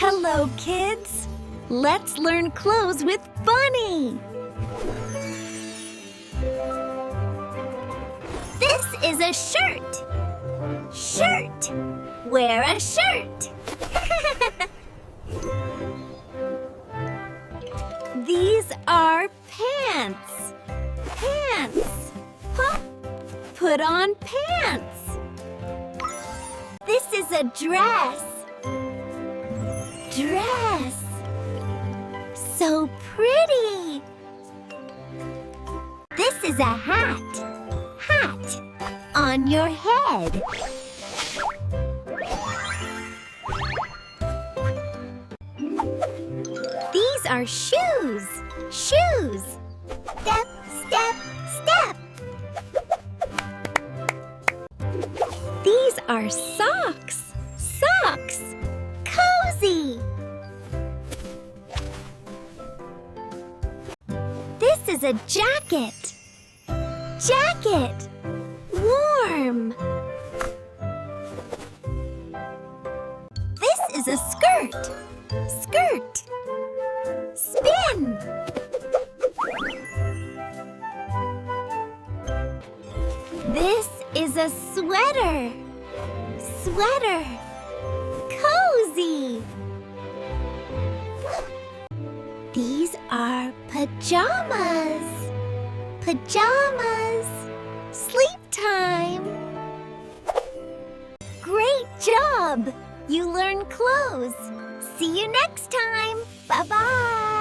Hello, kids! Let's learn clothes with Bunny! This is a shirt! Shirt! Wear a shirt! These are pants! Pants! Huh? Put on pants! This is a dress! Dress! So pretty! This is a hat! Hat! On your head! These are shoes! Shoes! Step, step, step! These are socks! Socks! Cozy! This is a jacket! Jacket! Warm! This is a skirt! Skirt! Spin! This is a sweater! Sweater! Cozy! These are pajamas! Pajamas! Sleep time! Great job! You learned clothes! See you next time! Bye-bye!